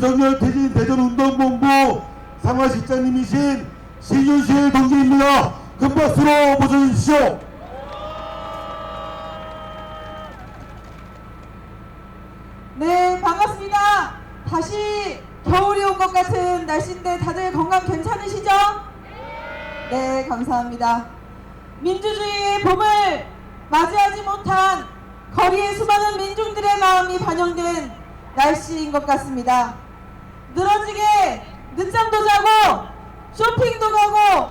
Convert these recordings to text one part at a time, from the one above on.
윤석열 퇴진 대전운동본부 상하실장님이신 신윤실 동지입니다. 큰 박수로 모셔주십시오. 네, 반갑습니다. 다시 겨울이 온 것 같은 날씨인데 다들 건강 괜찮으시죠? 네, 감사합니다. 민주주의의 봄을 맞이하지 못한 거리의 수많은 민중들의 마음이 반영된 날씨인 것 같습니다. 늘어지게 늦잠도 자고 쇼핑도 가고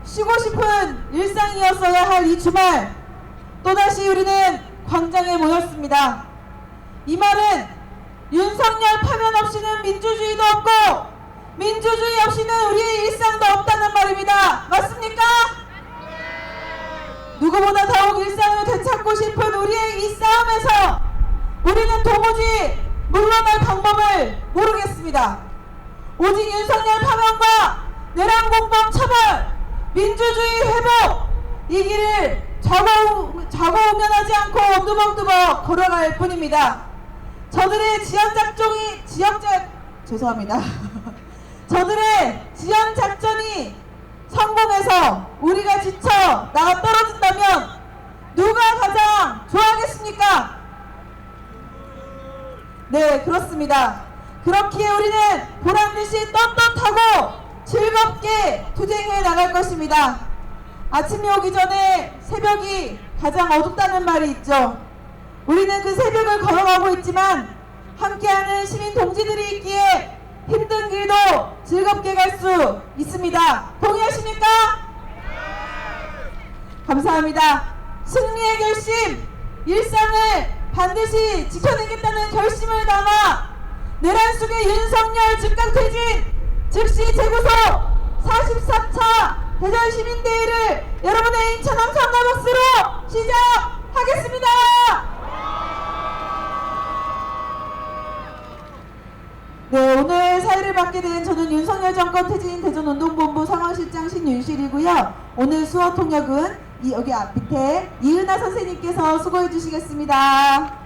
쉬고 싶은 일상이었어야 할 이 주말, 또다시 우리는 광장에 모였습니다. 이 말은 윤석열 파면 없이는 민주주의도 없고 민주주의 없이는 우리의 일상도 없다는 말입니다. 맞습니까? 누구보다 더욱 일상을 되찾고 싶은 우리의 이 싸움에서 우리는 도무지 물러날 방법을 모르겠습니다. 오직 윤석열 파면과 내란공범 처벌, 민주주의 회복, 이 길을 좌고우면하지 않고 엉두벅두벅 걸어갈 뿐입니다. 저들의 저들의 지연작전이 성공해서 우리가 지쳐 나가 떨어진다면 누가 가장 좋아하겠습니까? 네, 그렇습니다. 그렇기에 우리는 보란듯이 떳떳하고 즐겁게 투쟁해 나갈 것입니다. 아침이 오기 전에 새벽이 가장 어둡다는 말이 있죠. 우리는 그 새벽을 걸어가고 있지만 함께하는 시민 동지들이 있기에 힘든 길도 즐겁게 갈 수 있습니다. 동의하십니까? 감사합니다. 승리의 결심, 일상을 반드시 지켜내겠다는 결심을 담아 내란 속의 윤석열 즉각퇴진, 즉시 재구속 44차 대전시민대회를 여러분의 인천함 성가 박수로 시작하겠습니다. 네, 오늘 사회를 맡게 된 저는 윤석열 정권 퇴진 대전운동본부 상황실장 신윤실이고요. 오늘 수어 통역은 여기 앞 밑에 이은하 선생님께서 수고해 주시겠습니다.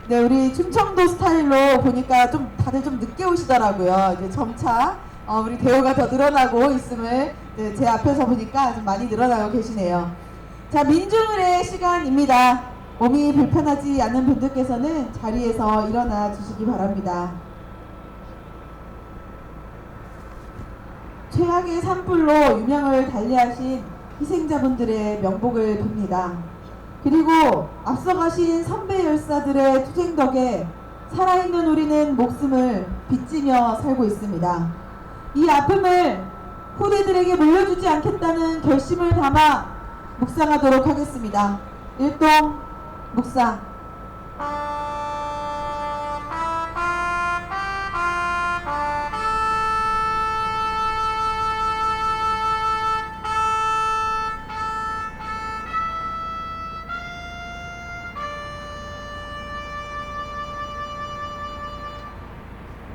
네, 우리 충청도 스타일로 보니까 좀 다들 좀 늦게 오시더라고요. 이제 점차 우리 대우가 더 늘어나고 있음을 제 앞에서 보니까 좀 많이 늘어나고 계시네요. 자, 민중을의 시간입니다. 몸이 불편하지 않은 분들께서는 자리에서 일어나 주시기 바랍니다. 최악의 산불로 유명을 달리하신 희생자분들의 명복을 빕니다. 그리고 앞서가신 선배 열사들의 투쟁 덕에 살아있는 우리는 목숨을 빚지며 살고 있습니다. 이 아픔을 후대들에게 물려주지 않겠다는 결심을 담아 묵상하도록 하겠습니다. 일동 묵상.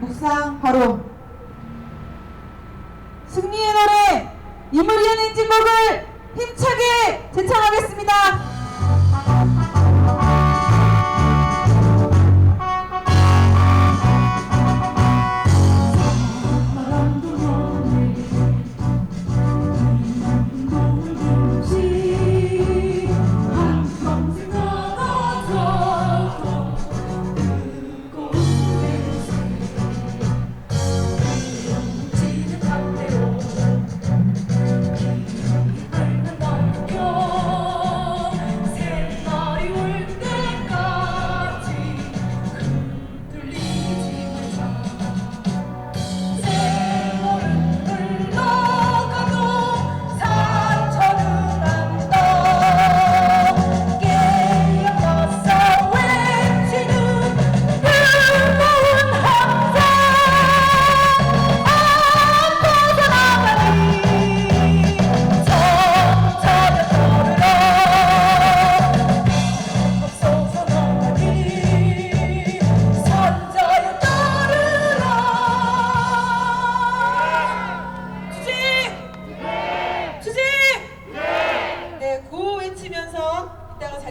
묵상 바로 승리의 노래 이무리한 인진곡을 힘차게 제창하겠습니다.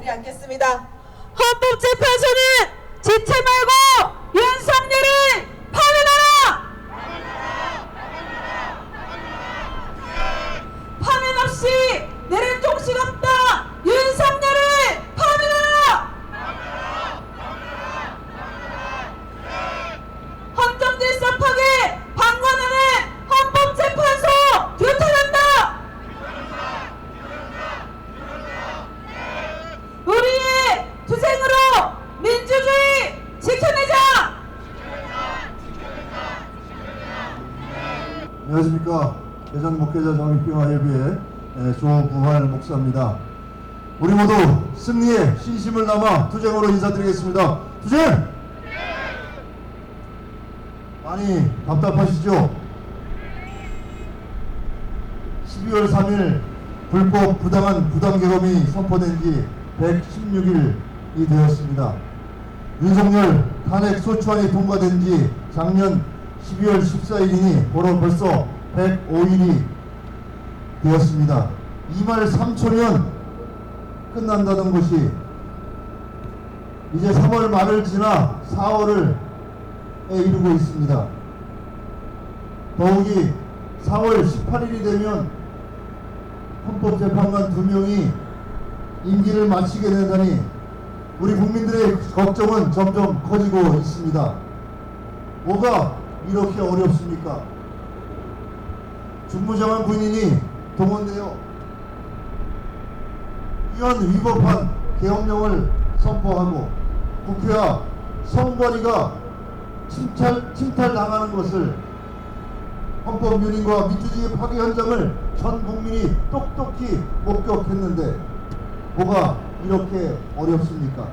자리에 앉겠습니다. 헌법재판소는 지체 말고 안녕하십니까. 대전 목회자 정익병화협의회 조부활 목사입니다. 우리 모두 승리에 신심을 담아 투쟁으로 인사드리겠습니다. 투쟁! 많이 답답하시죠? 12월 3일 불법 부당한 부당개검이 선포된 지 116일이 되었습니다. 윤석열 탄핵 소추안이 통과된 지 작년 12월 14일이니 벌써 105일이 되었습니다. 2말 3초면 끝난다던 것이 이제 3월 말을 지나 4월에 이르고 있습니다. 더욱이 4월 18일이 되면 헌법재판관 2명이 임기를 마치게 된다니 우리 국민들의 걱정은 점점 커지고 있습니다. 뭐가 이렇게 어렵습니까? 중무장한 군인이 동원되어 위헌 위법한 계엄령을 선포하고 국회와 선관위가 침탈당하는 것을 헌법유린과 민주주의 파괴 현장을 전 국민이 똑똑히 목격했는데 뭐가 이렇게 어렵습니까?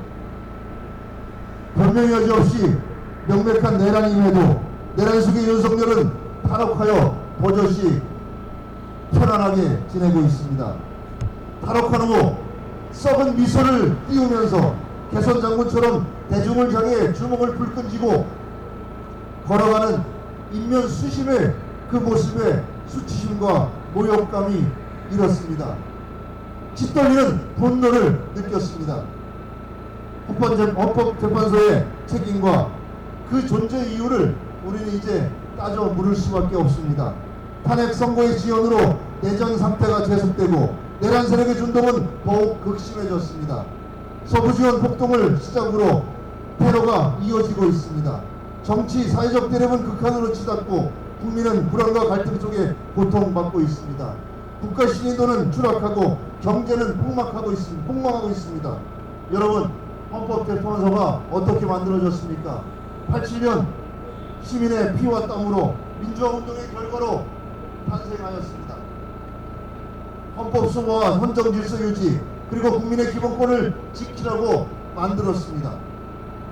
변명의 여지 없이 명백한 내란임에도 내란 속의 윤석열은 탈옥하여 버젓이 편안하게 지내고 있습니다. 탈옥한 후 썩은 미소를 띄우면서 개선 장군처럼 대중을 향해 주먹을 불끈쥐고 걸어가는 인면 수심의 그 모습에 수치심과 모욕감이 일었습니다. 짓떨리는 분노를 느꼈습니다. 헌법재판소의 책임과 그 존재 이유를 우리는 이제 따져 물을 수밖에 없습니다. 탄핵 선고의 지연으로 내전 상태가 계속되고 내란 세력의 준동은 더욱 극심해졌습니다. 서부지원 폭동을 시작으로 테러가 이어지고 있습니다. 정치, 사회적 대립은 극한으로 치닫고 국민은 불안과 갈등 속에 고통받고 있습니다. 국가 신인도는 추락하고 경제는 폭망하고 있습니다. 여러분, 헌법재판소가 어떻게 만들어졌습니까? 87년 시민의 피와 땀으로 민주화운동의 결과로 탄생하였습니다. 헌법 수호와 헌정 질서 유지 그리고 국민의 기본권을 지키라고 만들었습니다.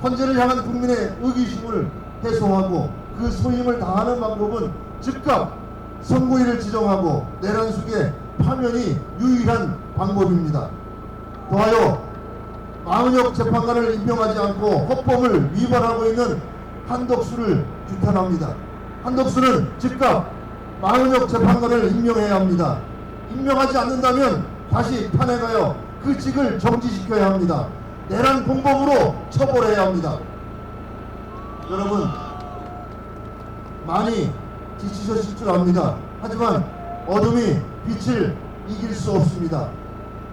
헌재를 향한 국민의 의기심을 해소하고 그 소임을 다하는 방법은 즉각 선고일을 지정하고 내란 속의 파면이 유일한 방법입니다. 더하여 마은혁 재판관을 임명하지 않고 헌법을 위반하고 있는 한덕수를 규탄합니다. 한덕수는 즉각 마은혁 재판관을 임명해야 합니다. 임명하지 않는다면 다시 탄핵하여 그 직을 정지시켜야 합니다. 내란 공범으로 처벌해야 합니다. 여러분, 많이 지치셨을 줄 압니다. 하지만 어둠이 빛을 이길 수 없습니다.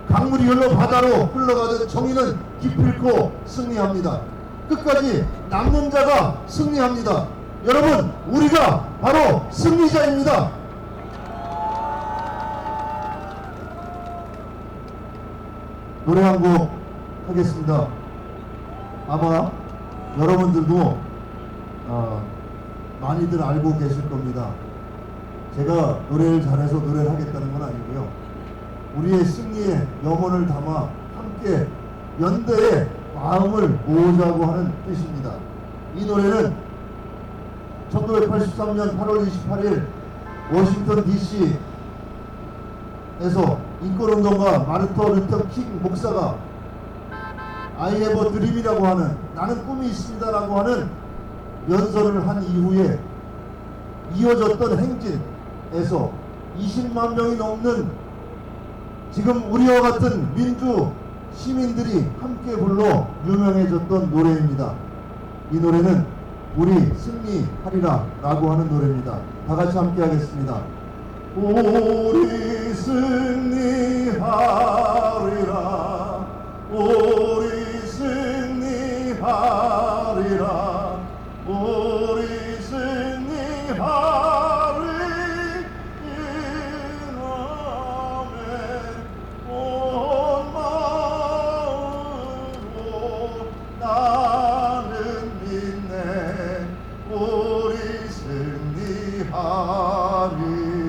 강물이 흘러 바다로 흘러가듯 정의는 기필코 승리합니다. 끝까지 남는 자가 승리합니다. 여러분, 우리가 바로 승리자입니다. 노래 한 곡 하겠습니다. 아마 여러분들도 많이들 알고 계실 겁니다. 제가 노래를 잘해서 노래를 하겠다는 건 아니고요. 우리의 승리에 영혼을 담아 함께 연대의 마음을 모으자고 하는 뜻입니다. 이 노래는 1983년 8월 28일 워싱턴 DC에서 인권운동가 마르틴 루터 킹 목사가 I have a dream이라고 하는 나는 꿈이 있습니다라고 하는 연설을 한 이후에 이어졌던 행진에서 20만 명이 넘는 지금 우리와 같은 민주 시민들이 함께 불러 유명해졌던 노래입니다. 이 노래는 우리 승리하리라 라고 하는 노래입니다. 다 같이 함께 하겠습니다. 우리 승리하리라 우리 승리하리라 우리 승리하리 이남의 온 마음으로 나는 믿네 우리 승리하리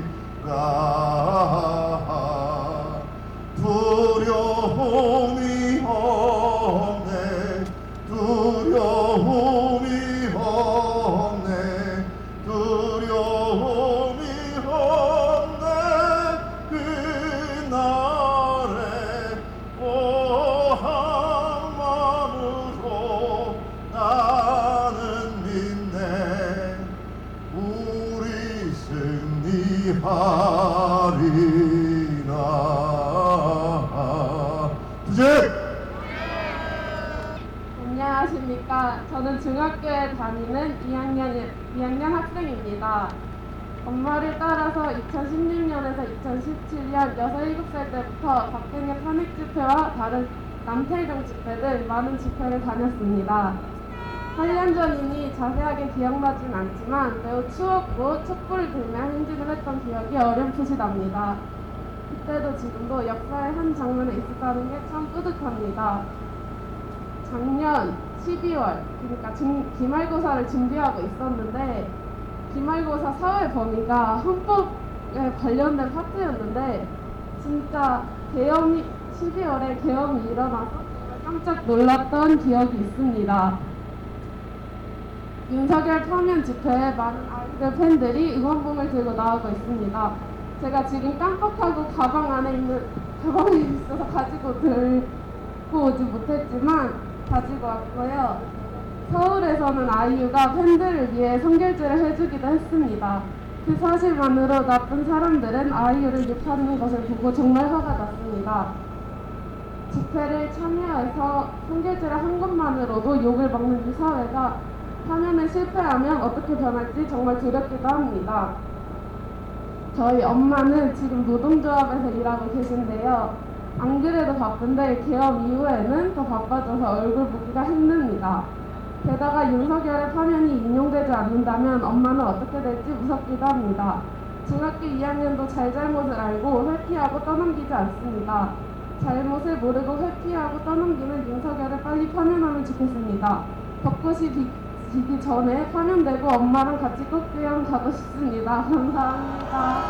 위하리라. 주제. 안녕하십니까. 저는 중학교에 다니는 2학년 학생입니다. 엄마를 따라서 2016년에서 2017년 6, 7살 때부터 박근혜 탄핵 집회와 다른 남태경 집회 등 많은 집회를 다녔습니다. 8년 전이니 자세하게 기억나진 않지만 매우 추웠고 촛불을 들며 행진을 했던 기억이 어렴풋이 납니다. 그때도 지금도 역사의 한 장면에 있었다는 게 참 뿌듯합니다. 작년 12월, 그러니까 기말고사를 준비하고 있었는데 기말고사 사회 범위가 헌법에 관련된 파트였는데 진짜 12월에 계엄이 일어나서 깜짝 놀랐던 기억이 있습니다. 윤석열 파면 집회에 많은 아이들 팬들이 응원봉을 들고 나오고 있습니다. 제가 지금 깜빡하고 가방에 있어서 가지고 들고 오지 못했지만 가지고 왔고요. 서울에서는 아이유가 팬들을 위해 선결제를 해주기도 했습니다. 그 사실만으로 나쁜 사람들은 아이유를 욕하는 것을 보고 정말 화가 났습니다. 집회를 참여해서 선결제를 한 것만으로도 욕을 먹는 이 사회가 파면에 실패하면 어떻게 변할지 정말 두렵기도 합니다. 저희 엄마는 지금 노동조합에서 일하고 계신데요. 안 그래도 바쁜데 계엄 이후에는 더 바빠져서 얼굴 보기가 힘듭니다. 게다가 윤석열의 파면이 인용되지 않는다면 엄마는 어떻게 될지 무섭기도 합니다. 중학교 2학년도 잘잘못을 알고 회피하고 떠넘기지 않습니다. 잘못을 모르고 회피하고 떠넘기는 윤석열을 빨리 파면하면 좋겠습니다. 벚꽃이 지기 전에 파면되고 엄마랑 같이 꽃구경 가고 싶습니다. 감사합니다.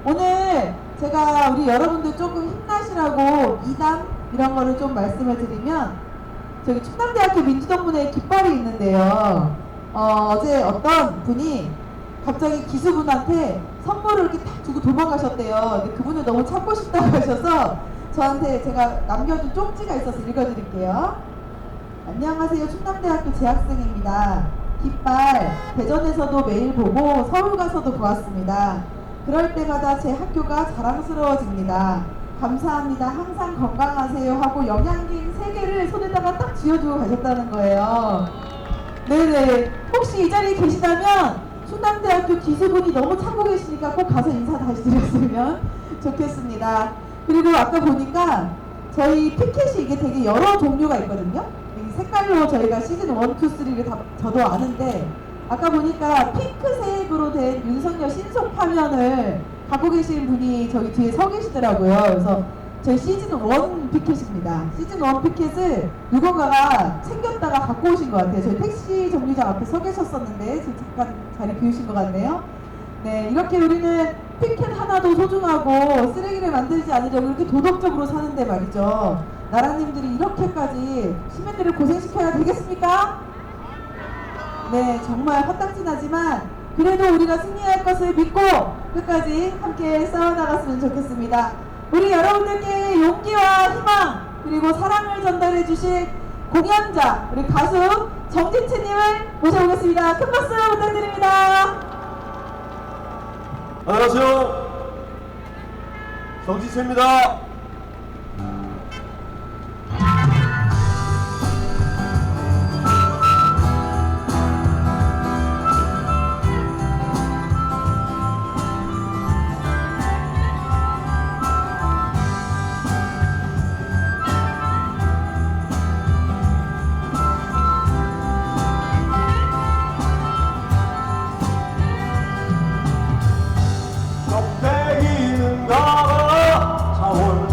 오늘 제가 우리 여러분들 조금 힘나시라고 미담 이런 거를 좀 말씀을 드리면 저기 충남대학교 민주동문회에 깃발이 있는데요. 어제 어떤 분이 갑자기 기수분한테 선물을 이렇게 딱 주고 도망가셨대요. 근데 그분을 너무 찾고 싶다고 하셔서 저한테 제가 남겨준 쪽지가 있어서 읽어드릴게요. 안녕하세요. 충남대학교 재학생입니다. 깃발 대전에서도 매일 보고 서울 가서도 보았습니다. 그럴 때마다 제 학교가 자랑스러워집니다. 감사합니다. 항상 건강하세요 하고 영양갱 3개를 손에다가 딱 쥐어주고 가셨다는 거예요. 네네. 혹시 이 자리에 계시다면 충남대학교 기수분이 너무 찾고 계시니까 꼭 가서 인사 다시 드렸으면 좋겠습니다. 그리고 아까 보니까 저희 피켓이 이게 되게 여러 종류가 있거든요. 이 색깔로 저희가 시즌 1, 2, 3를 다 저도 아는데 아까 보니까 핑크색으로 된 윤석열 신속 파면을 갖고 계신 분이 저기 뒤에 서 계시더라고요. 그래서 저희 시즌 1 피켓입니다. 시즌 1 피켓을 누군가가 챙겼다가 갖고 오신 것 같아요. 저희 택시 정류장 앞에 서 계셨었는데 지금 잠깐 자리 비우신 것 같네요. 네, 이렇게 우리는 피켓 하나도 소중하고 쓰레기를 만들지 않으려고 이렇게 도덕적으로 사는데 말이죠. 나라님들이 이렇게까지 시민들을 고생시켜야 되겠습니까? 네, 정말 화딱지나지만 그래도 우리가 승리할 것을 믿고 끝까지 함께 싸워나갔으면 좋겠습니다. 우리 여러분들께 용기와 희망 그리고 사랑을 전달해 주실 공연자 우리 가수 정진채님을 모셔보겠습니다. 큰 박수 부탁드립니다. 안녕하세요. 정지채입니다. 껍데기는 가가 차원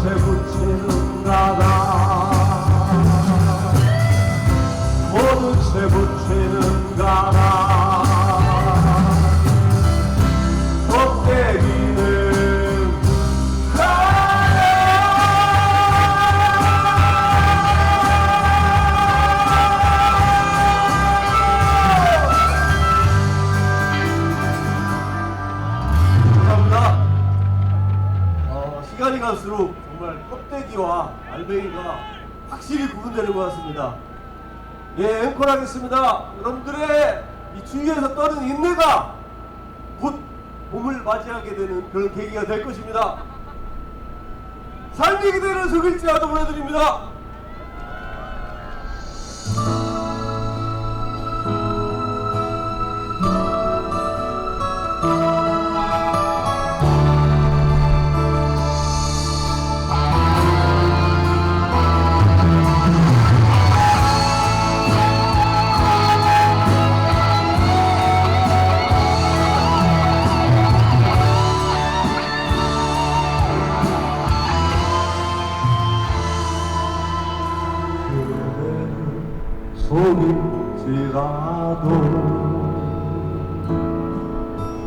채 붙이는 나라 모든 채 붙이는 가라 껍데기는 감사합니다. 시간이 갈수록 정말 껍데기와 알맹이가 확실히 구분되는 것 같습니다. 예, 앵콜 하겠습니다. 여러분들의 이 주위에서 떠는 인내가 곧 봄을 맞이하게 되는 그런 계기가 될 것입니다. 삶이 기대는 속일지라도 보내드립니다. 속일지라도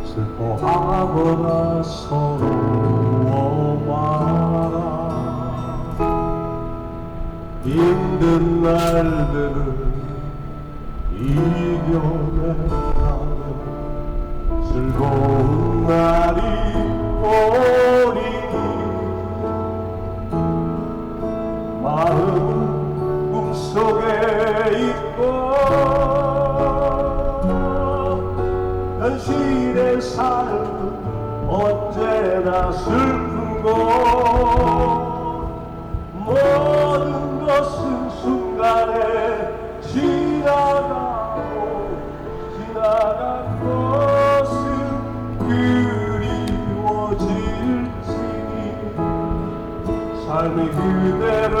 슬퍼하거나 서러워마라 힘든 날들은 이겨내가는 즐거운 날이 오리니 마음은 꿈속에 있고 현실의 삶은 언제나 슬픈 것 모든 것은 순간에 지나간 것은 그리워질지니 삶이 그대를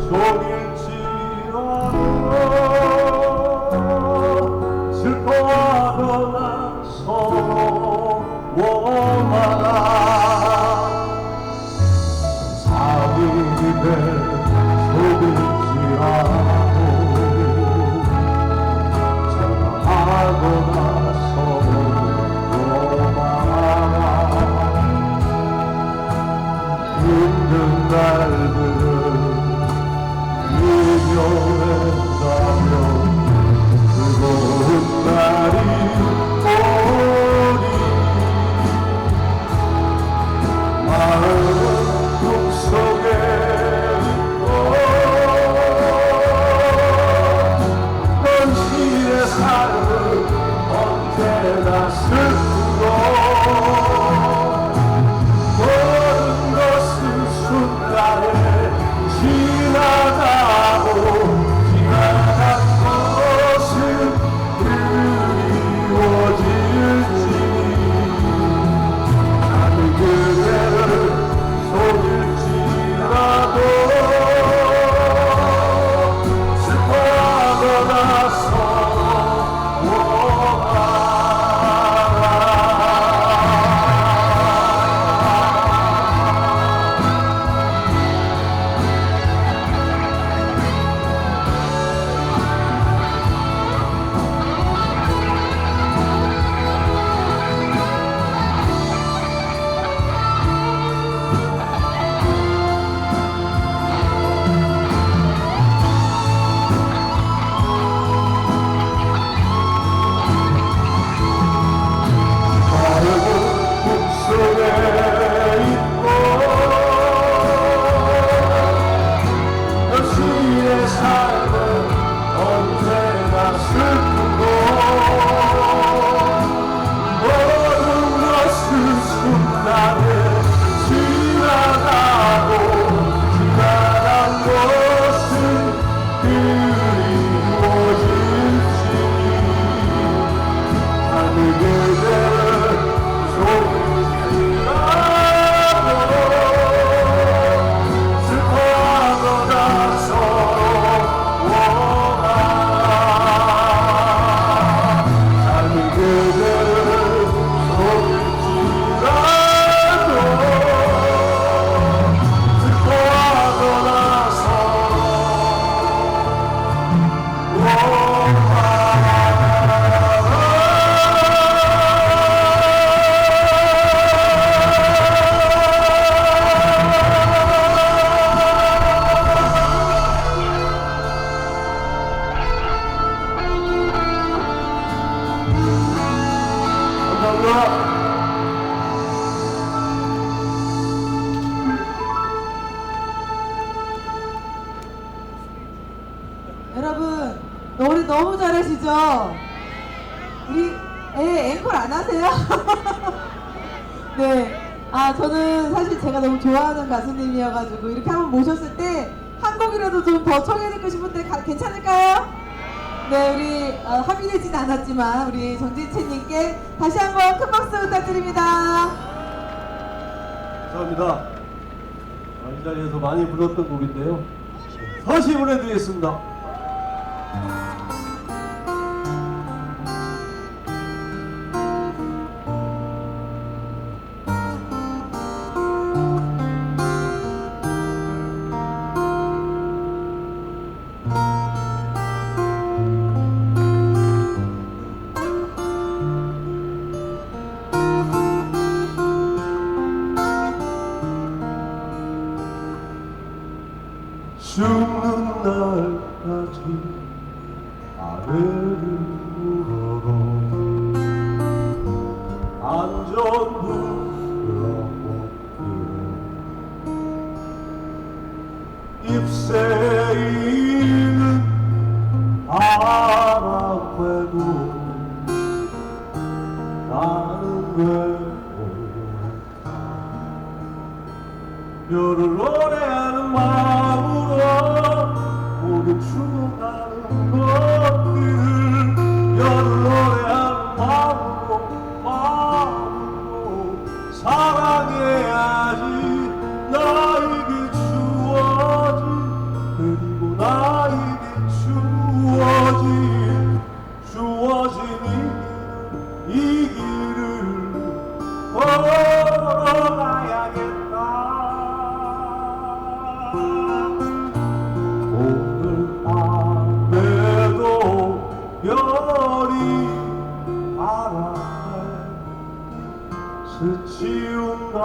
속일지라도 슬퍼하거나 서러워마라 삶이 그대를 속일지라도 사랑하거나 서러워마라 힘든 날들은 이겨낸다면 즐거운 날이 오리 마음은 꿈속에 있고 현실의 삶은 언제나 슬프고 모든 것은 순간에 지나간 것은 그리워질지니 나는 그대를 속일지라도 슬퍼하거나 서러워하라 너무 잘하시죠? 우리 앵콜 안 하세요? 네. 아, 저는 사실 제가 너무 좋아하는 가수님이어가지고 이렇게 한번 모셨을 때 한 곡이라도 좀 더 청해 듣고 싶은데 괜찮을까요? 네, 우리 합의되진 않았지만 우리 정진채님께 다시 한번 큰 박수 부탁드립니다. 감사합니다. 이 자리에서 많이 불렀던 곡인데요. 다시 보내드리겠습니다. 죽는 날까지 아래를 물어라 안전부라고 ipse 있는 바람에도 나는 외로울까 별을 노래하는 마음으로 모두 죽어가는 것들을 별을 노래하는 마음으로 사랑해야지 나에게 주어진 그리고 나에게 주어진 이 길을 걸어가야겠다. 오늘 밤에도 별이 바람에 스치운다.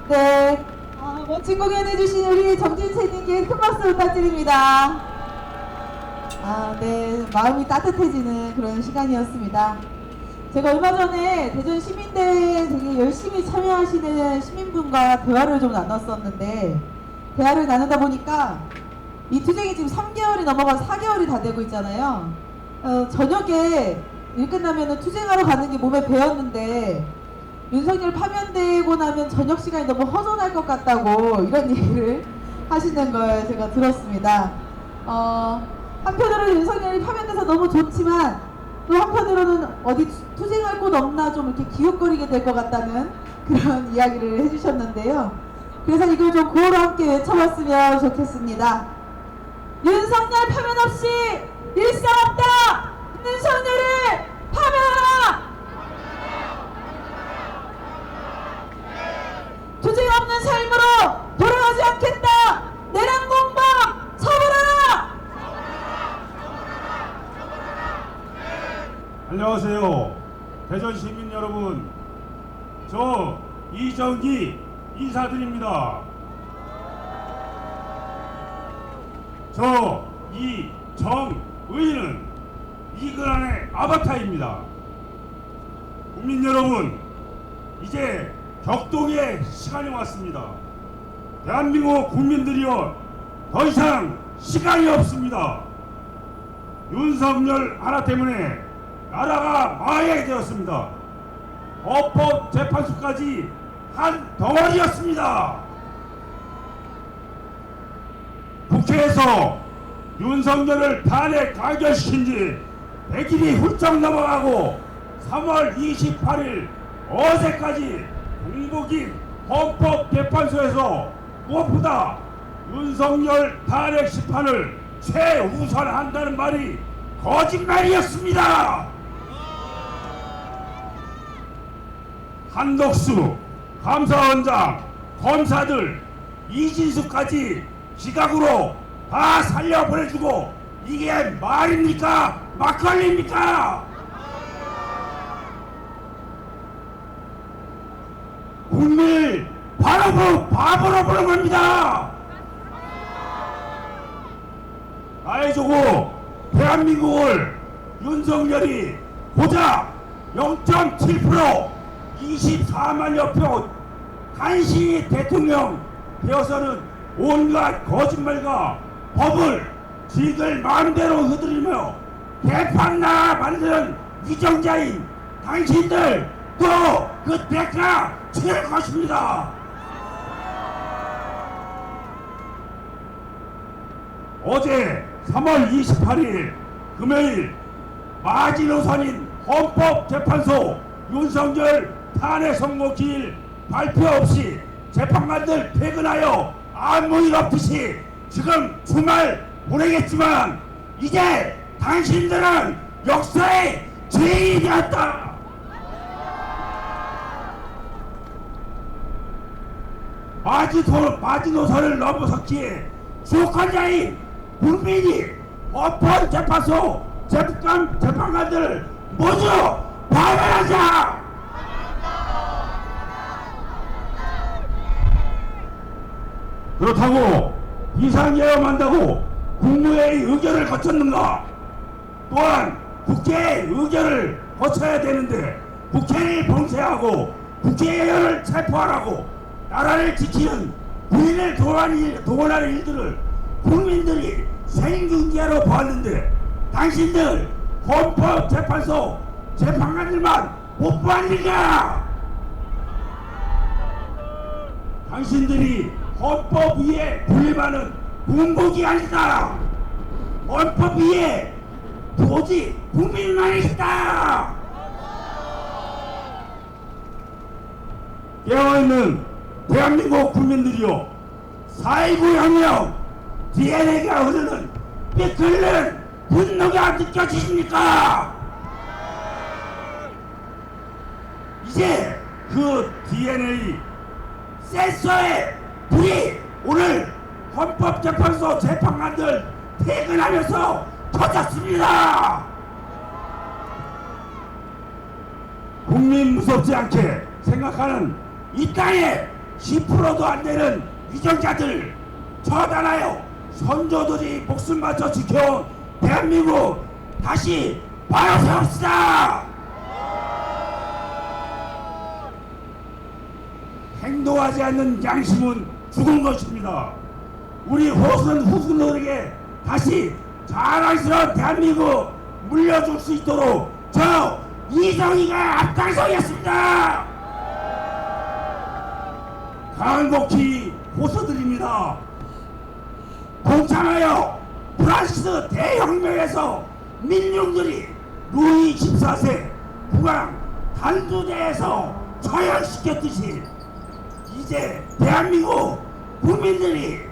네, 멋진 공연해주신 우리 정진채님께 큰 박수 부탁드립니다. 네, 마음이 따뜻해지는 그런 시간이었습니다. 제가 얼마 전에 대전 시민대회에 되게 열심히 참여하시는 시민분과 대화를 좀 나눴었는데, 대화를 나누다 보니까 이 투쟁이 지금 3개월이 넘어가 4개월이 다 되고 있잖아요. 저녁에 일 끝나면 투쟁하러 가는 게 몸에 배었는데, 윤석열 파면되고 나면 저녁 시간이 너무 허전할 것 같다고 이런 얘기를 하시는 걸 제가 들었습니다. 한편으로는 윤석열이 파면돼서 너무 좋지만 또 한편으로는 어디 투쟁할 곳 없나 좀 이렇게 기웃거리게 될 것 같다는 그런 이야기를 해주셨는데요. 그래서 이걸 좀 구호로 함께 외쳐봤으면 좋겠습니다. 윤석열 파면 없이 일상 없다! 윤석열을 파면하라! 투쟁 없는 삶으로 돌아가지 않겠다! 내란 공방 처벌하라! 안녕하세요. 대전 시민 여러분, 저 이정기 인사드립니다. 저 이정의는 이근환의 아바타입니다. 국민 여러분, 이제 격동의 시간이 왔습니다. 대한민국 국민들이여 더 이상 시간이 없습니다. 윤석열 하나 때문에 나라가 망하게 되었습니다. 헌법재판소까지 한 덩어리였습니다. 국회에서 윤석열을 탄핵 가결시킨 지 100일이 훌쩍 넘어가고 3월 28일 어제까지 공복인 헌법재판소에서 무엇보다 윤석열 탄핵 심판을 최우선한다는 말이 거짓말이었습니다. 한덕수 감사원장, 검사들, 이진수까지 지각으로 다 살려보내주고 이게 말입니까? 막걸리입니까? 국민을 바보로 보는 겁니다. 나해주고 대한민국을 윤석열이 고작 0.7% 24만여 표 간신히 대통령 되어서는 온갖 거짓말과 법을 지들 마음대로 흐드리며 개판나 만드는 위정자인 당신들 또 그 대가 치를 것입니다. 어제 3월 28일 금요일 마지노선인 헌법재판소 윤석열 탄핵 선고 기일 발표 없이 재판관들 퇴근하여 아무 일 없듯이 지금 주말 보내겠지만 이제 당신들은 역사의 죄인이 되었다. 마지노선을 넘어섰기에 주권자인 국민이 헌법재판소 재판관들을 모두 파면하자. 그렇다고 비상계엄한다고 국무회의 의결을 거쳤는가? 또한 국회의 의결을 거쳐야 되는데 국회를 봉쇄하고 국회의원을 체포하라고 나라를 지키는 군인을 동원하는 일들을 국민들이 생중계로 보았는데 당신들 헌법재판소 재판관들만 못 보았는가? 당신들이 헌법 위에 군림하는 군복이 아니다. 헌법 위에 오직 국민만이 있다. 깨어있는 대한민국 국민들이여, 4.19 혁명 DNA가 흐르는 삐끓는 분노가 느껴지십니까? 이제 그 DNA 센서의 불이 오늘 헌법재판소 재판관들 퇴근하면서 터졌습니다. 국민 무섭지 않게 생각하는 이 땅에 10%도 안 되는 위정자들 처단하여 선조들이 목숨 바쳐 지켜온 대한민국 다시 바로 세웁시다. 행동하지 않는 양심은 죽은 것입니다. 우리 후손들에게 다시 자랑스러운 대한민국 물려줄 수 있도록 저 이정희가 앞장서겠습니다. 간곡히 호소드립니다. 동참하여 프랑스 대혁명에서 민중들이 루이 14세 국왕 단두대에서 처형시켰듯이 이제 대한민국 국민들이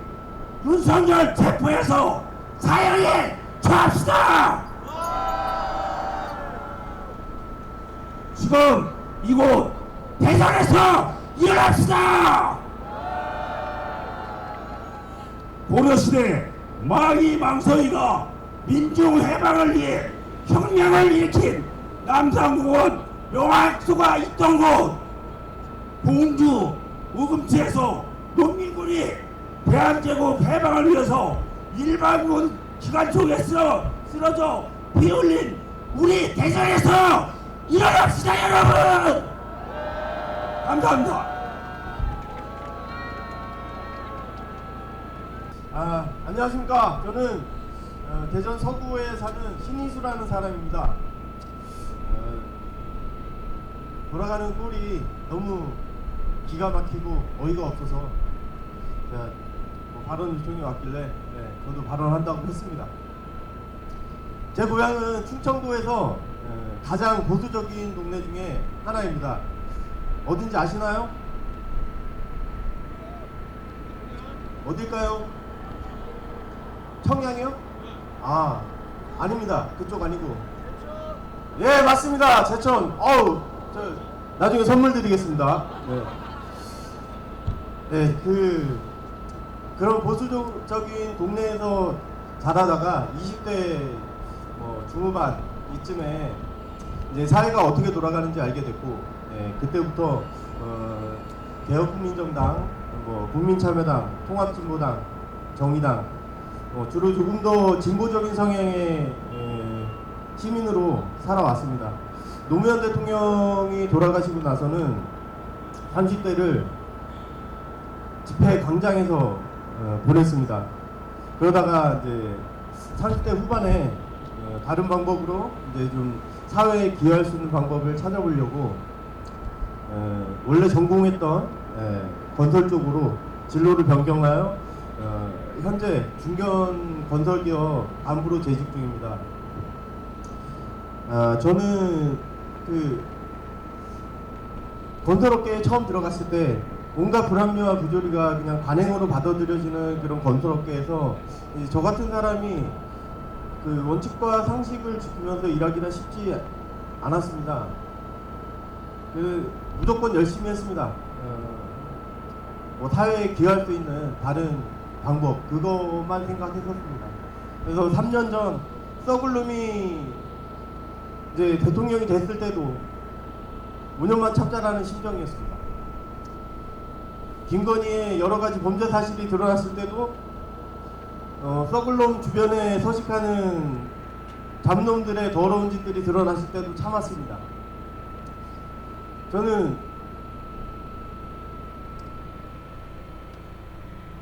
윤석열 체포해서 사형에 처합시다. 지금 이곳 대전에서 일어납시다. 고려시대 마귀망서이가 민중해방을 위해 혁명을 일으킨 남산공원 용악수가 있던 곳 공주 우금치에서 농민군이 대한제국 해방을 위해서 일반군 기관총에 쓰러져 피 흘린 우리 대전에서 일어납시다 여러분. 감사합니다. 안녕하십니까. 저는 대전 서구에 사는 신희수라는 사람입니다. 돌아가는 꼴이 너무 기가 막히고 어이가 없어서 제가 발언 요청이 왔길래 저도 발언한다고 했습니다. 제 고향은 충청도에서 가장 보수적인 동네 중에 하나입니다. 어딘지 아시나요? 어딜까요? 청양이요? 아, 아닙니다. 그쪽 아니고. 예, 맞습니다. 제천. 어우, 저 나중에 선물 드리겠습니다. 네, 그런 보수적인 동네에서 자라다가 20대 중후반 이쯤에 이제 사회가 어떻게 돌아가는지 알게 됐고, 그때부터 개혁국민정당, 국민참여당, 통합진보당, 정의당, 주로 조금 더 진보적인 성향의 시민으로 살아왔습니다. 노무현 대통령이 돌아가시고 나서는 30대를 집회 광장에서 보냈습니다. 그러다가 이제 30대 후반에 다른 방법으로 이제 좀 사회에 기여할 수 있는 방법을 찾아보려고 원래 전공했던 건설 쪽으로 진로를 변경하여 현재 중견 건설기업 안부로 재직 중입니다. 저는 건설업계에 처음 들어갔을 때 온갖 불합리와 부조리가 그냥 관행으로 받아들여지는 그런 건설업계에서 저 같은 사람이 원칙과 상식을 지키면서 일하기가 쉽지 않았습니다. 무조건 열심히 했습니다. 사회에 기여할 수 있는 다른 방법 그것만 생각했었습니다. 그래서 3년 전 썩을 놈이 이제 대통령이 됐을 때도 5년만 참자라는 심정이었습니다. 김건희의 여러 가지 범죄 사실이 드러났을 때도 썩을 놈 주변에 서식하는 잡놈들의 더러운 짓들이 드러났을 때도 참았습니다. 저는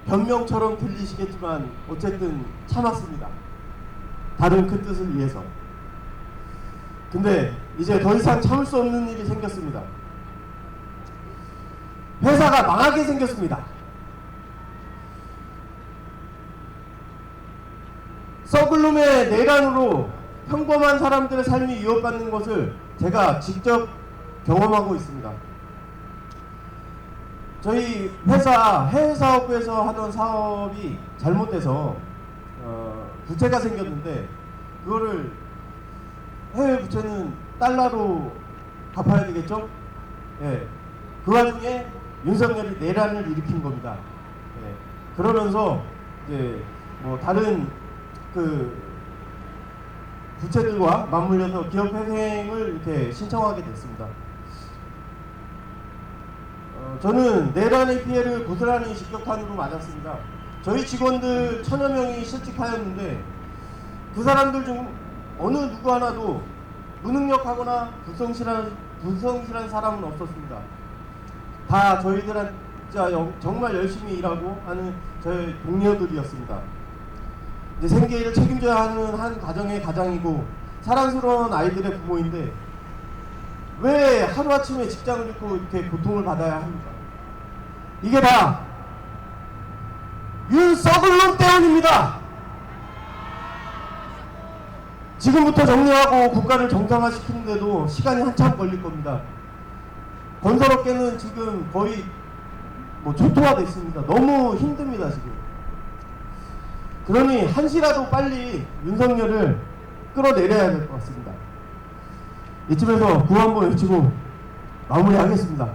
변명처럼 들리시겠지만 어쨌든 참았습니다. 다른 큰 뜻을 위해서. 근데 이제 더 이상 참을 수 없는 일이 생겼습니다. 회사가 망하게 생겼습니다. 썩을 놈의 내란으로 평범한 사람들의 삶이 위협받는 것을 제가 직접 경험하고 있습니다. 저희 회사 해외사업부에서 하던 사업이 잘못돼서 부채가 생겼는데 그거를 해외 부채는 달러로 갚아야 되겠죠? 예. 그 와중에 윤석열이 내란을 일으킨 겁니다. 예. 그러면서 이제 다른 부채들과 맞물려서 기업 회생을 이렇게 신청하게 됐습니다. 저는 내란의 피해를 고스란히 직격탄으로 맞았습니다. 저희 직원들 1000여 명이 실직하였는데 그 사람들 중 어느 누구 하나도 무능력하거나 불성실한 사람은 없었습니다. 다 저희들한 정말 열심히 일하고 하는 저희 동료들이었습니다. 이제 생계를 책임져야 하는 한 가정의 가장이고 사랑스러운 아이들의 부모인데 왜 하루아침에 직장을 잃고 이렇게 고통을 받아야 합니까? 이게 다 윤석열 때문입니다. 지금부터 정리하고 국가를 정상화시키는데도 시간이 한참 걸릴 겁니다. 건설업계는 지금 거의 초토화되어 있습니다. 너무 힘듭니다 지금. 그러니 한시라도 빨리 윤석열을 끌어내려야 될 것 같습니다. 이쯤에서 구호 한번 외치고 마무리하겠습니다.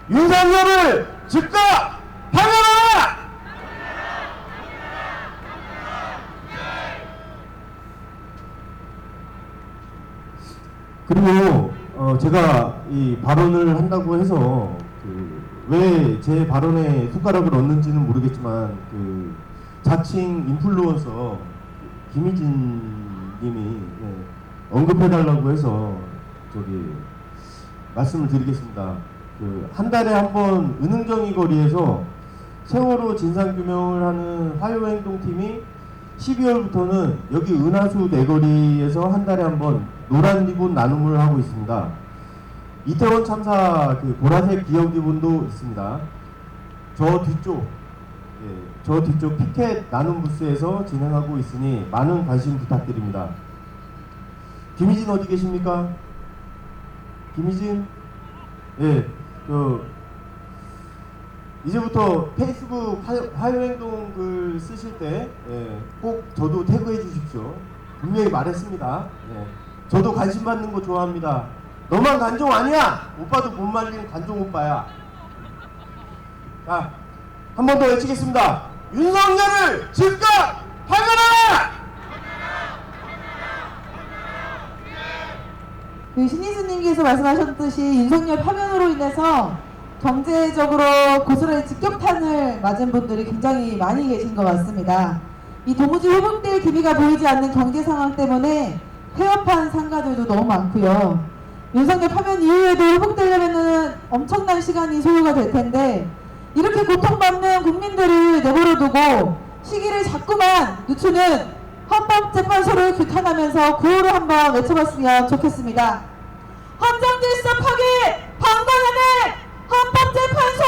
윤석열을 즉각 파면하라! 그리고 제가 이 발언을 한다고 해서 왜 제 발언에 손가락을 얹는지는 모르겠지만 자칭 인플루언서 김희진 님이 언급해달라고 해서 말씀을 드리겠습니다. 한 달에 한 번 은흥정이 거리에서 세월호 진상규명을 하는 화요행동팀이 12월부터는 여기 은하수 내거리에서 한 달에 한 번 노란 리본 나눔을 하고 있습니다. 이태원 참사 그 보라색 기억 리본도 있습니다. 저 뒤쪽 피켓 나눔 부스에서 진행하고 있으니 많은 관심 부탁드립니다. 김희진 어디 계십니까? 김희진? 예, 이제부터 페이스북 화요행동 글 쓰실 때 꼭 저도 태그해 주십시오. 분명히 말했습니다. 예, 저도 관심 받는 거 좋아합니다. 너만 관종 아니야! 오빠도 못 말리는 관종 오빠야. 자, 한 번 더 외치겠습니다. 윤석열을 즉각 파면하라! 그 신희수님께서 말씀하셨듯이 윤석열 파면으로 인해서 경제적으로 고스란히 직격탄을 맞은 분들이 굉장히 많이 계신 것 같습니다. 이 도무지 회복될 기미가 보이지 않는 경제 상황 때문에 폐업한 상가들도 너무 많고요. 윤석열 파면 이후에도 회복되려면 엄청난 시간이 소요가 될 텐데 이렇게 고통받는 국민들을 내버려두고 시기를 자꾸만 늦추는 헌법재판소를 규탄하면서 구호를 한번 외쳐봤으면 좋겠습니다. 헌정질서 파괴 방관하는 헌법재판소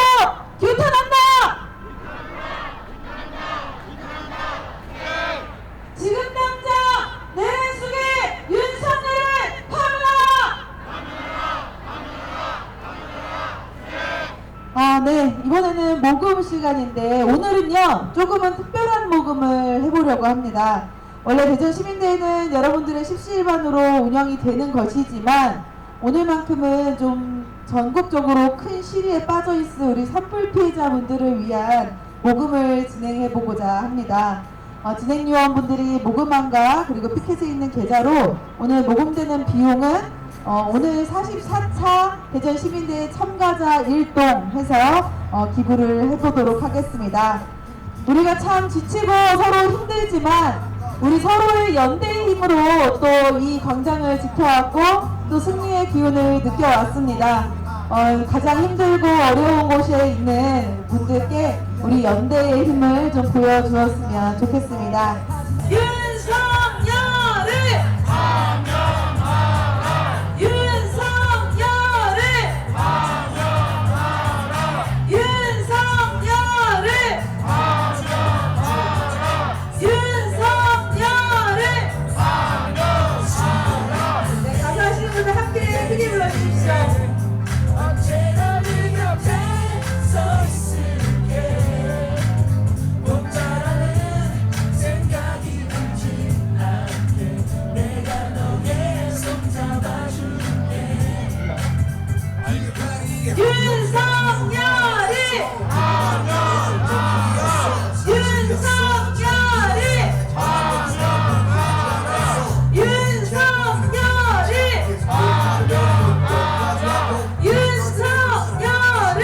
규탄한다! 지금 당장 내 속에 윤석열을 파면하라! 네. 이번에는 모금 시간인데 오늘은요 조금은 특별한 모금을 해보려고 합니다. 원래 대전시민대회는 여러분들의 십시일반으로 운영이 되는 것이지만 오늘만큼은 좀 전국적으로 큰 시리에 빠져있을 우리 산불 피해자분들을 위한 모금을 진행해보고자 합니다. 진행요원분들이 모금함과 그리고 피켓에 있는 계좌로 오늘 모금되는 비용은 오늘 44차 대전시민대회 참가자 1동 해서 기부를 해보도록 하겠습니다. 우리가 참 지치고 서로 힘들지만 우리 서로의 연대의 힘으로 또 이 광장을 지켜왔고 또 승리의 기운을 느껴왔습니다. 가장 힘들고 어려운 곳에 있는 분들께 우리 연대의 힘을 좀 보여주었으면 좋겠습니다. 윤석열을 파면하라! 윤석열을 파면하라! 윤석열을 파면하라! 윤석열을 파면하라! 네, 감사하시는 분들 함께 크게 불러주십시오. 언제나 네 곁에 서 있을게. 목자라는 생각이 들지 않게 내가 너의 손 잡아줄게. 윤석열이 윤석열이 윤석열이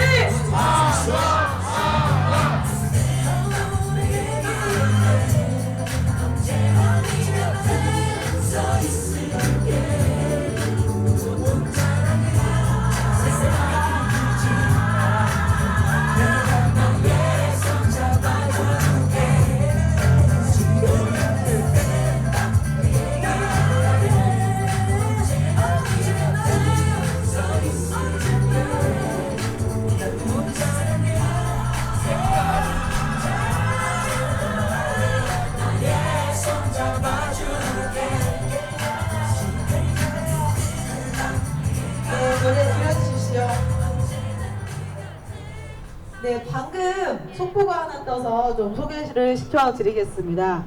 네, 방금 속보가 하나 떠서 좀 소개를 시켜드리겠습니다.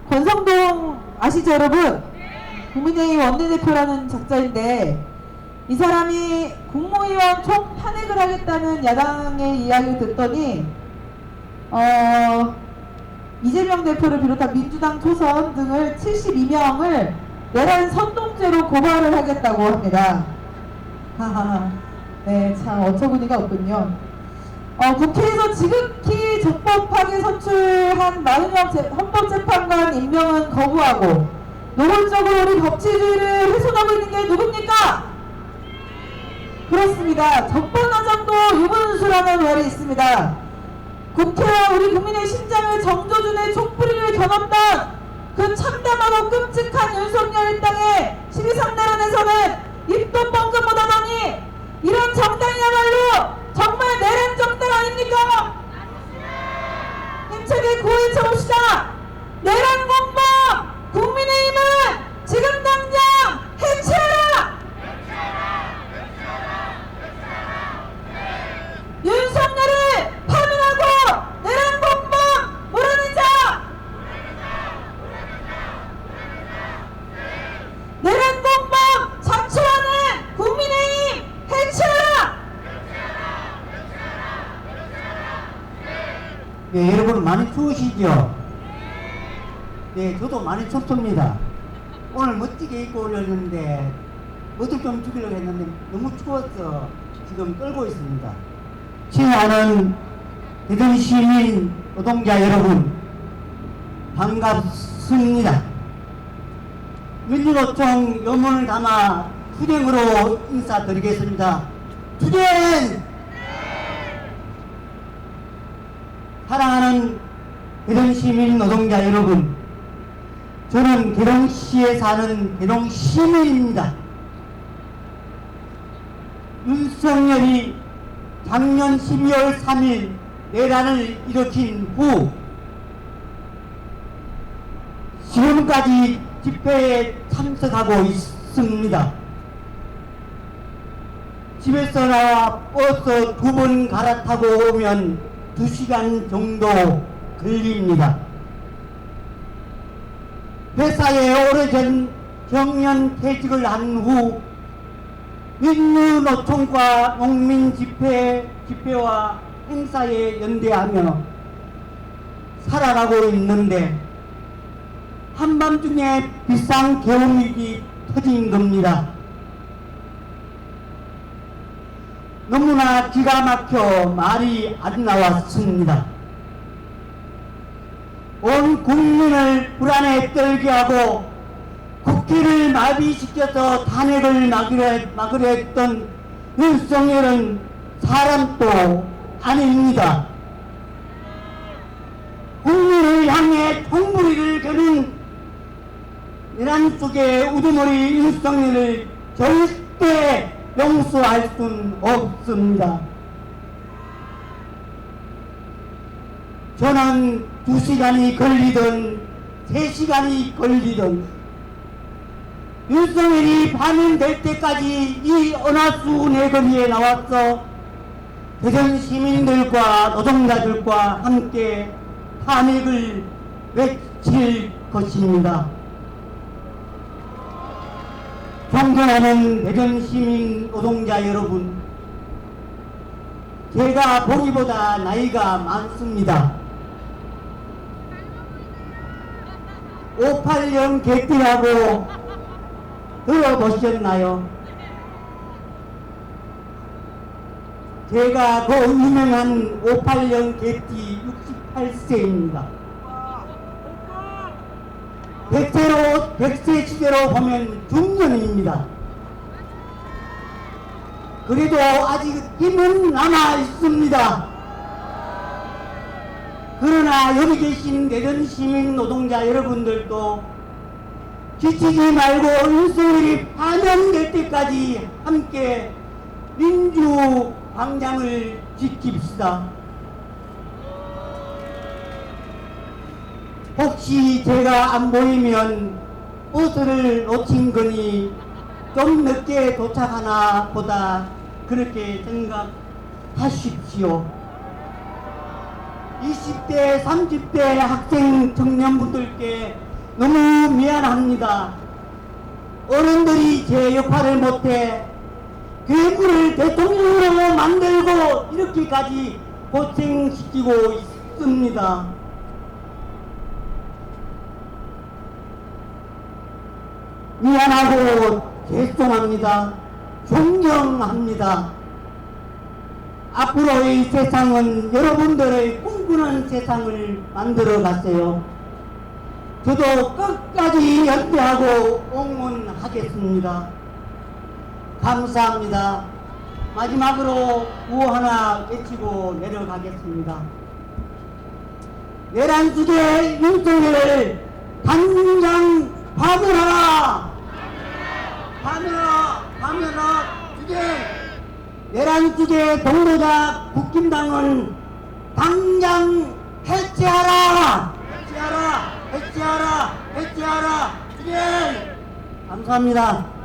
권성동 아시죠, 여러분? 국민의힘 원내대표라는 작자인데 이 사람이 국무위원 총 탄핵을 하겠다는 야당의 이야기를 듣더니 이재명 대표를 비롯한 민주당 초선 등을 72명을 내란 선동죄로 고발을 하겠다고 합니다. 하하, 네, 참 어처구니가 없군요. 국회에서 지극히 적법하게 선출한 마흔명 헌법재판관 임명은 거부하고 노골적으로 우리 법치주의를 훼손하고 있는 게 누굽니까? 그렇습니다. 적반하장도 유분수라는 말이 있습니다. 국회와 우리 국민의 심장을 정조준의 촛불을 겨눴던 그 참담하고 끔찍한 윤석열 일당의 12.3내란에서는 입도 뻥끗 못하더니 이런 정당이야말로 정말 내란 정당 아닙니까? 힘차게 구호에 쳐봅시다. 내란 공범 국민의힘은 지금 당장 해체하라! 윤석열을 파면하고 내란 공범 몰아내자! 내란 공범 자초하는 국민의힘 해체하라! 네, 여러분 많이 추우시죠? 네, 저도 많이 춥습니다. 오늘 멋지게 입고 오려는데 멋을 좀 죽이려고 했는데 너무 추워서 지금 떨고 있습니다. 친애하는 대전 시민 노동자 여러분, 반갑습니다. 민주노총 염원을 담아 투쟁으로 인사드리겠습니다. 투쟁! 사랑하는 대전 시민 노동자 여러분, 저는 대전시에 사는 대전 시민입니다. 윤석열이 작년 12월 3일 내란을 일으킨 후 지금까지 집회에 참석하고 있습니다. 집에서 나와 버스 2번 갈아타고 오면 2시간 정도 걸립니다. 회사에 오래전 정년 퇴직을 한 후 민주노총과 농민 집회와 행사에 연대하며 살아가고 있는데 한밤중에 비상 계엄이 터진 겁니다. 너무나 기가 막혀 말이 안 나왔습니다. 온 국민을 불안에 떨게 하고 국회를 마비시켜서 탄핵을 막으려 했던 윤석열은 사람도 아닙니다. 국민을 향해 총부리를 겨눈 내란 속의 우두머리 윤석열을 절대 용서할 수는 없습니다. 저는 2시간이 걸리든 3시간이 걸리든 윤석열이 파면될 때까지 이 은하수 내거리에 나와서 대전 시민들과 노동자들과 함께 탄핵을 외칠 것입니다. 존경하는 대전 시민 노동자 여러분, 제가 보기보다 나이가 많습니다. 5.8년 개띠라고 들어보셨나요? 제가 그 유명한 5.8년 개띠 68세입니다. 100세 시대로 보면 중년입니다. 그래도 아직 힘은 남아 있습니다. 그러나 여기 계신 대전 시민 노동자 여러분들도 지치지 말고 윤석열이 파면될 때까지 함께 민주광장을 지킵시다. 혹시 제가 안 보이면 버스를 놓친 거니 좀 늦게 도착하나 보다 그렇게 생각하십시오. 20대, 30대 학생 청년분들께 너무 미안합니다. 어른들이 제 역할을 못해 괴물을 대통령으로 만들고 이렇게까지 고생시키고 있습니다. 미안하고 죄송합니다. 존경합니다. 앞으로의 세상은 여러분들의 꿈꾸는 세상을 만들어 가세요. 저도 끝까지 연대하고 응원하겠습니다. 감사합니다. 마지막으로 구호 하나 외치고 내려가겠습니다. 내란 주제 윤석열을 당장 파면하라! 주제! 내란 주제 동료자 국힘당을 당장 해체하라! 주제! 감사합니다.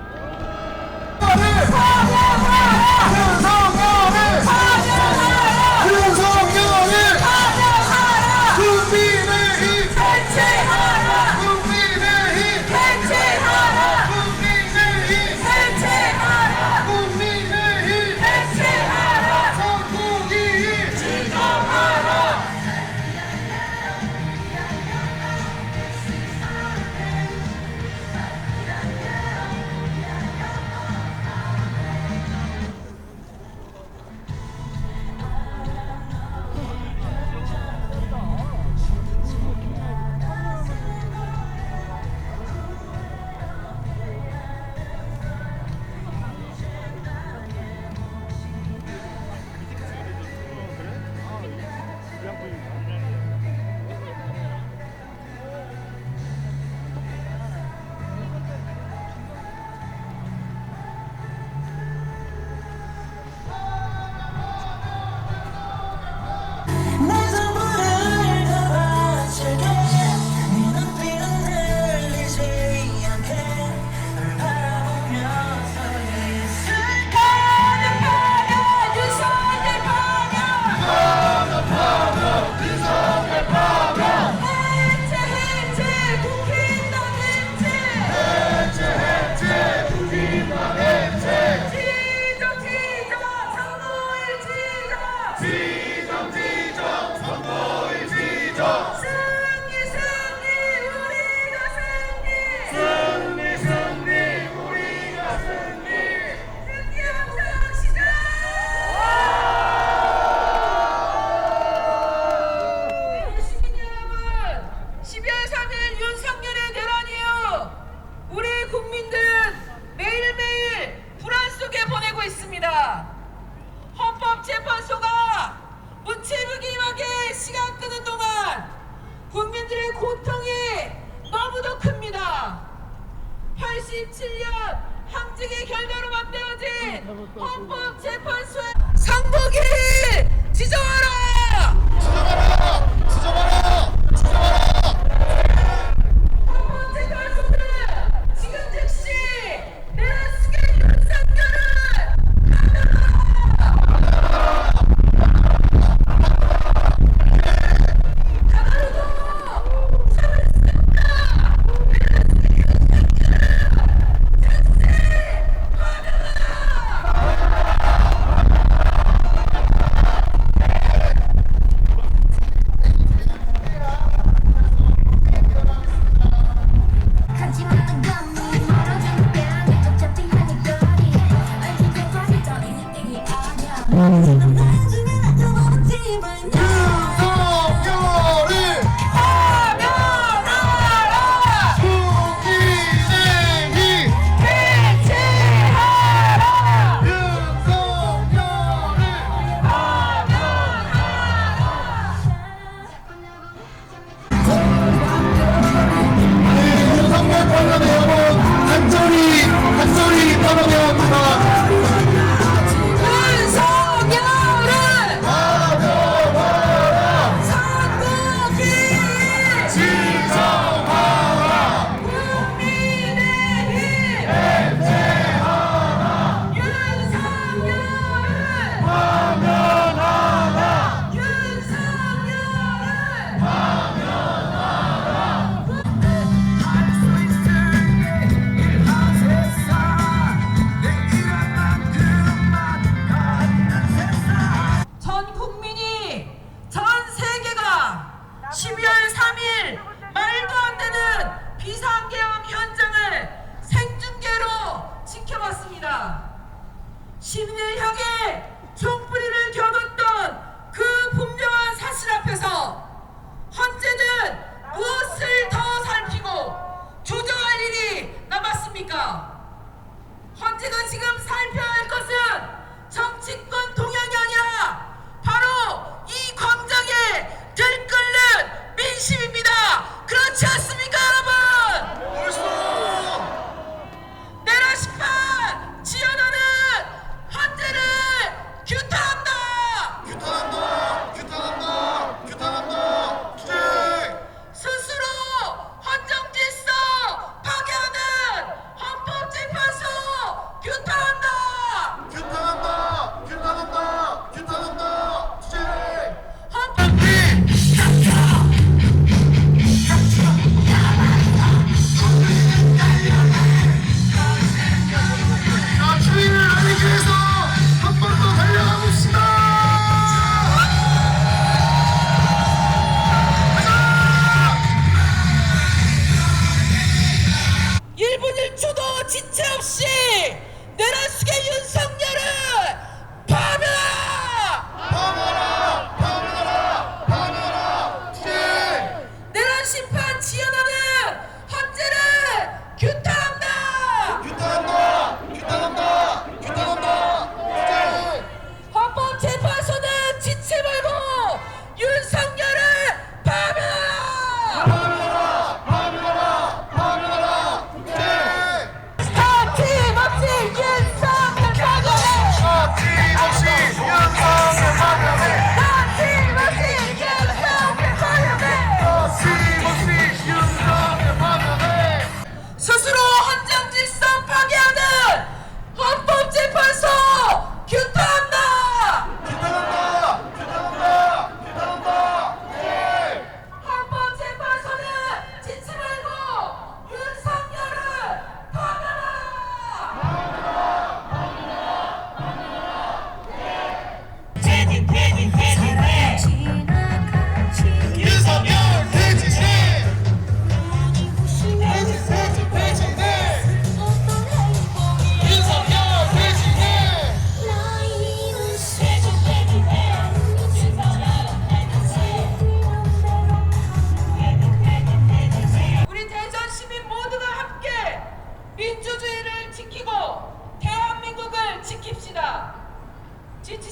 헌법재판소가 무책임하게 시간 끄는 동안 국민들의 고통이 너무도 큽니다. 87년 항쟁의 결과로 만들어진 헌법재판소의 상복이를 지정하라! 헌법재판소는 지금 즉시 내란수계 윤석열을 윤석열!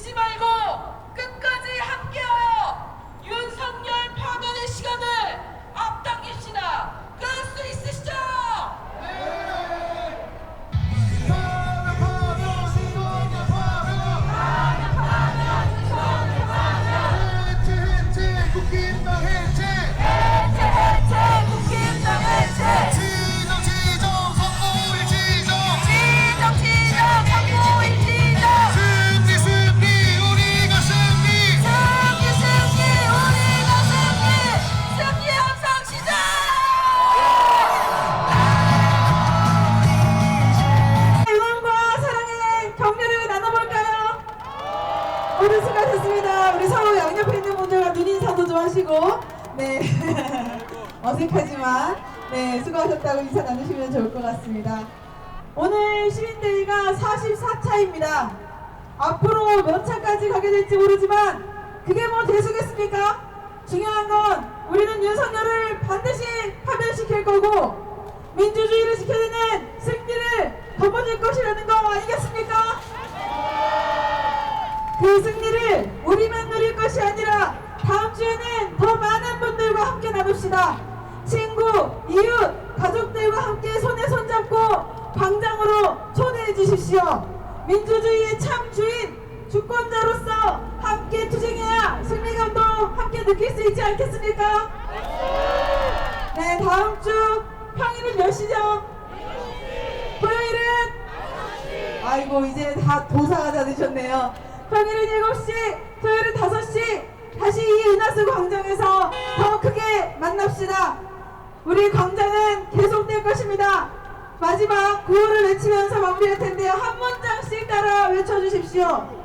지치지 말고 끝까지 함께하여 윤석열 파면의 시간을 앞당깁시다. 그럴 수 있으시죠? 응원과 사랑의 격려를 나눠볼까요? 오늘 수고하셨습니다. 우리 서로 양옆에 있는 분들과 눈인사도 좀 하시고, 네. 어색하지만, 네, 수고하셨다고 인사 나누시면 좋을 것 같습니다. 오늘 시민대회가 44차입니다. 앞으로 몇 차까지 가게 될지 모르지만, 그게 뭐 대수겠습니까? 중요한 건 우리는 윤석열을 반드시 파면시킬 거고, 민주주의를 지켜내는 승리를 거머쥘 것이라는 거 아니겠습니까? 그 승리를 우리만 누릴 것이 아니라 다음 주에는 더 많은 분들과 함께 나눕시다. 친구, 이웃, 가족들과 함께 손에 손잡고 광장으로 초대해 주십시오. 민주주의의 참 주인, 주권자로서 함께 투쟁해야 승리감도 함께 느낄 수 있지 않겠습니까? 네, 다음 주 평일은 몇 시죠? 토요일은? 아이고, 이제 다 도사가 다 되셨네요. 평일은 7시, 토요일은 5시, 다시 이 은하수 광장에서 더 크게 만납시다. 우리 광장은 계속될 것입니다. 마지막 구호를 외치면서 마무리할 텐데요. 한 문장씩 따라 외쳐주십시오.